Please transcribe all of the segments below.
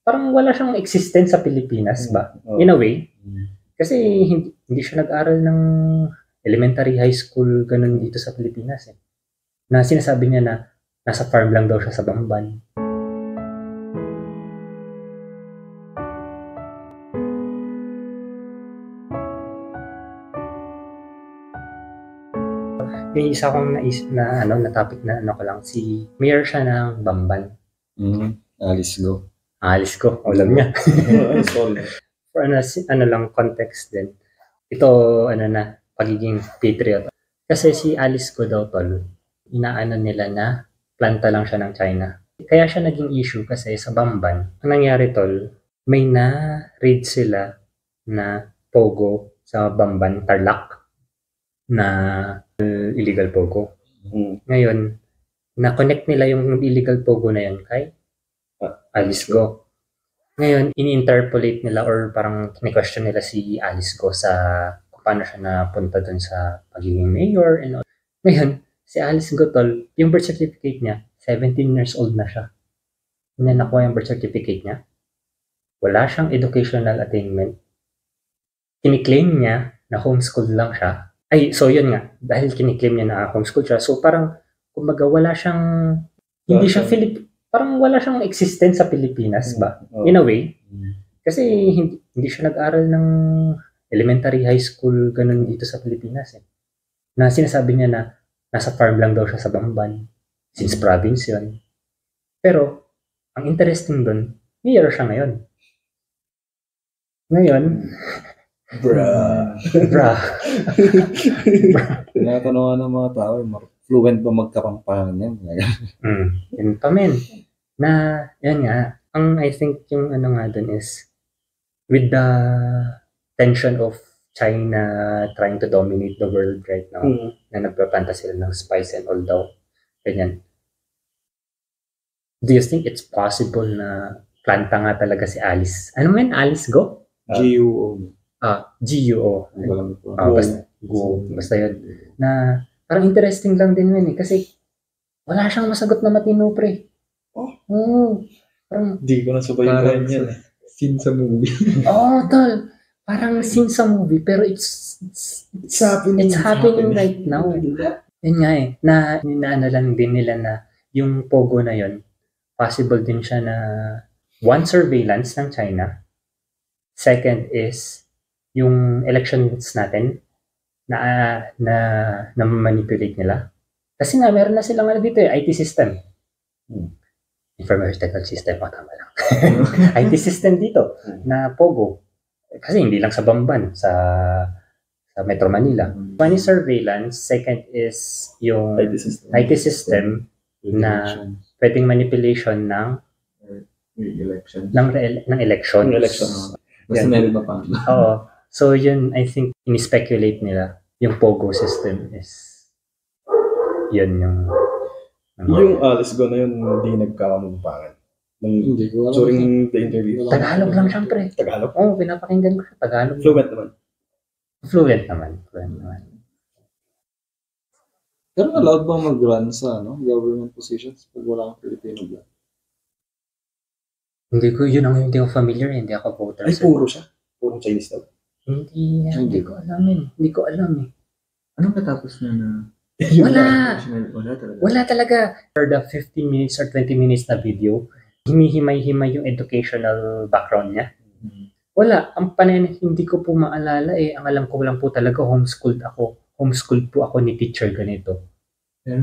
parang wala siyang existence sa Pilipinas ba? In a way. Kasi hindi siya nag-aral ng elementary, high school, ganun dito sa Pilipinas eh. Na sinasabi niya na nasa farm lang daw siya sa Bamban. May isa akong na topic na ko lang, si mayor siya ng Bamban. Alice Go. Alice Go, alam niya. Sorry. For lang, context din. Ito, pagiging patriot. Kasi si Alice Go daw, tol, inaano nila na planta lang siya ng China. Kaya siya naging issue kasi sa Bamban, ang nangyari, tol, may na-raid sila na pogo sa Bamban, Tarlac, na illegal pogo. Ngayon, na-connect nila yung illegal pogo na yun kay Alice Go. Ngayon, ini-interpolate nila or parang kine-question nila si Alice Go sa kung paano siya napunta dun sa pagiging mayor and all. Ngayon, si Alice Go, tol, yung birth certificate niya, 17 years old na siya. Hindi nakuha yung birth certificate niya. Wala siyang educational attainment. Kiniklaim niya na homeschooled lang siya. Ay, so yun nga, dahil kiniklaim niya na homeschooled siya, so parang, kumbaga, wala siyang, hindi siya parang wala siyang existence sa Pilipinas ba? In a way. Kasi hindi siya nag-aral ng elementary, high school, ganun dito sa Pilipinas eh. Na sinasabi niya na nasa farm lang daw siya sa Bamban. Since province yun. Pero, ang interesting dun, mayor siya ngayon. Bruh. Tinatanungan ng mga tao, fluent ba magkapangpangan yan? Yun pa men. Na, yan nga, I think yung nga dun is, with the tension of China trying to dominate the world right now, na nagpaplanta sila ng spice and all daw, ganyan. Do you think it's possible na planta nga talaga si Alice? Ano man, Alice Go? G-U-O. G-U-O. Basta yun. Na, parang interesting lang din yun eh, kasi wala siyang masagot na matino, pre. Parang, di ko nasabayan yan eh. Scene sa movie. tol. Parang scene sa movie, pero it's happening right now. Yun nga eh, na lang din nila na yung pogo na yun, possible din siya na one, surveillance ng China. Second is yung elections natin na manipulate nila. Kasi nga meron na silang dito IT system. Information technology system, tama lang. IT system dito na pogo. Kasi hindi lang sa Bamban, sa Metro Manila. One is surveillance, second is yung IT system na pwedeng manipulation ng election. Basta meron pa. Oo. So yun, I think, in-speculate nila yung Pogo system is yun yung Alice Go na yun, hindi nagkakamagpangan. During the interview. Tagalog lang siyempre. Tagalog? Oo, pinapakinggan ko siya. Tagalog. Fluent naman. Pero allowed bang mag-run sa government positions pag wala kang Filipino blood? Hindi ko familiar, hindi ako voter. Ay, puro siya? Puro Chinese daw? Hindi ko alam eh. Anong katapos na Wala talaga. For the 15 minutes or 20 minutes na video, himay-himay yung educational background niya. Wala. Ang hindi ko po maalala eh. Ang alam ko lang po talaga, homeschooled po ako ni teacher ganito. Pero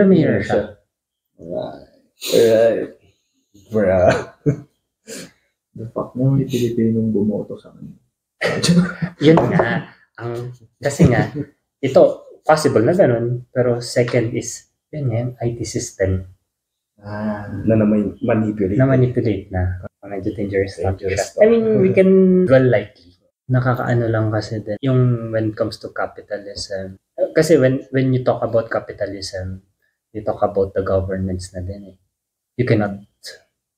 mayor siya. Alright. Bruh. The fuck na may Pilipinong bumoto sa kanya. Yun nga. Kasi nga, ito, possible na ganun. Pero second is, yan, IT system. Na manipulate na. Medyo dangerous. I mean, we can dwell lightly. Nakakaano lang kasi din. Yung when it comes to capitalism. Kasi when you talk about capitalism, you talk about the governments na din eh. You cannot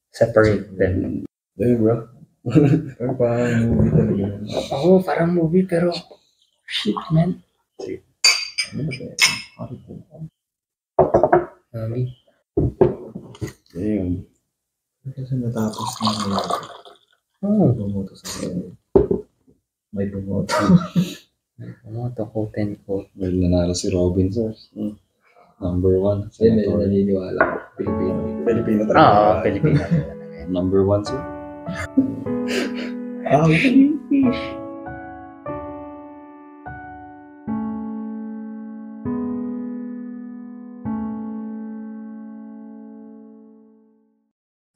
separate them. Bro. Parang movie talaga. Oo, parang movie pero shit, man. Kasi natapos na nila. Oo. Bumoto sa akin. May bumoto. Bumoto, quote and quote. Well, nanalo si Robin, sir. Number 1. Hindi naniniwala. Pilipino. Pilipino Oo, talaga. Pilipino. Number 1, sir.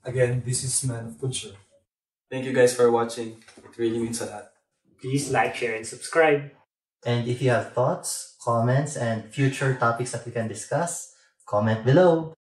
Again, this is Man of Culture. Thank you guys for watching. It really means a lot. Please like, share, and subscribe. And if you have thoughts, comments, and future topics that we can discuss, comment below.